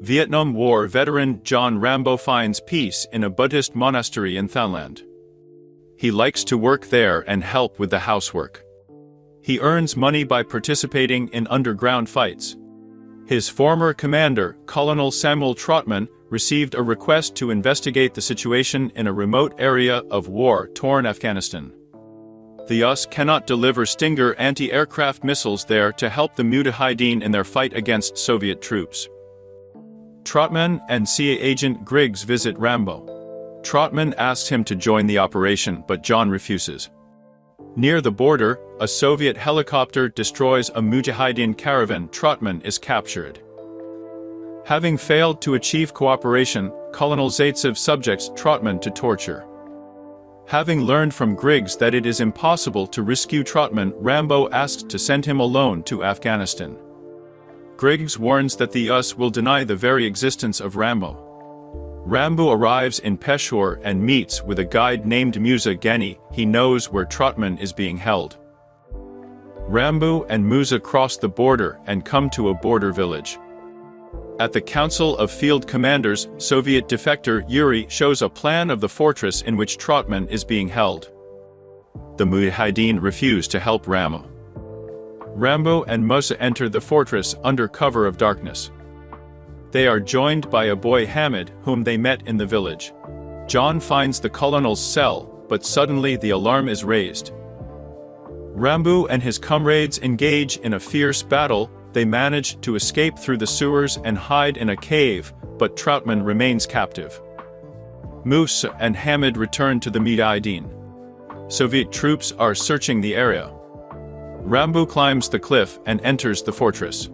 Vietnam War veteran John Rambo finds peace in a Buddhist monastery in Thailand. He likes to work there and help with the housework. He earns money by participating in underground fights. His former commander, Colonel Samuel Trautman, received a request to investigate the situation in a remote area of war-torn Afghanistan. The US cannot deliver Stinger anti-aircraft missiles there to help the Mujahideen in their fight against Soviet troops. Trautman and CIA agent Griggs visit Rambo. Trautman asks him to join the operation, but John refuses. Near the border, a Soviet helicopter destroys a Mujahideen caravan. Trautman is captured. Having failed to achieve cooperation, Colonel Zaitsev subjects Trautman to torture. Having learned from Griggs that it is impossible to rescue Trautman, Rambo asks to send him alone to Afghanistan. Griggs warns that the US will deny the very existence of Rambo. Rambo arrives in Peshawar and meets with a guide named Musa Ghani. He knows where Trautman is being held. Rambo and Musa cross the border and come to a border village. At the Council of Field Commanders, Soviet defector Yuri shows a plan of the fortress in which Trautman is being held. The Mujahideen refuse to help Rambo. Rambo and Musa enter the fortress under cover of darkness. They are joined by a boy Hamid, whom they met in the village. John finds the colonel's cell, but suddenly the alarm is raised. Rambo and his comrades engage in a fierce battle. They manage to escape through the sewers and hide in a cave, but Trautman remains captive. Musa and Hamid return to the Mujahideen. Soviet troops are searching the area. Rambo climbs the cliff and enters the fortress.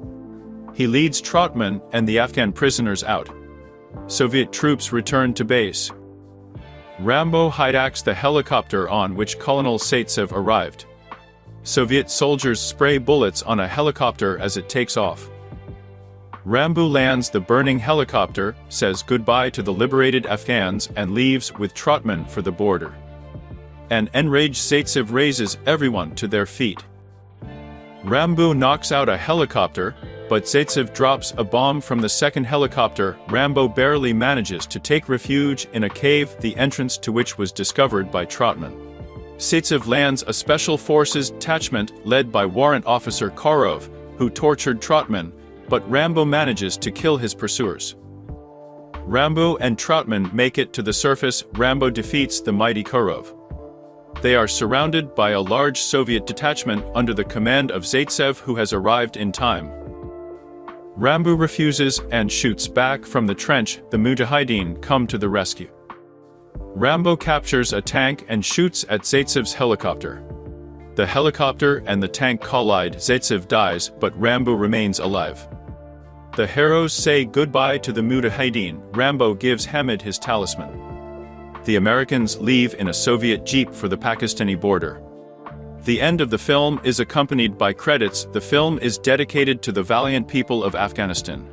He leads Trautman and the Afghan prisoners out. Soviet troops return to base. Rambo hijacks the helicopter on which Colonel Zaitsev arrived. Soviet soldiers spray bullets on a helicopter as it takes off. Rambo lands the burning helicopter, says goodbye to the liberated Afghans, and leaves with Trautman for the border. An enraged Zaitsev raises everyone to their feet. Rambo knocks out a helicopter, but Zaitsev drops a bomb from the second helicopter. Rambo barely manages to take refuge in a cave, the entrance to which was discovered by Trautman. Zaitsev lands a special forces detachment led by Warrant Officer Karov, who tortured Trautman, but Rambo manages to kill his pursuers. Rambo and Trautman make it to the surface. Rambo defeats the mighty Karov. They are surrounded by a large Soviet detachment under the command of Zaitsev, who has arrived in time. Rambo refuses and shoots back from the trench. The Mujahideen come to the rescue. Rambo captures a tank and shoots at Zaitsev's helicopter. The helicopter and the tank collide. Zaitsev dies, but Rambo remains alive. The heroes say goodbye to the Mujahideen. Rambo gives Hamid his talisman. The Americans leave in a Soviet jeep for the Pakistani border. The end of the film is accompanied by credits. The film is dedicated to the valiant people of Afghanistan.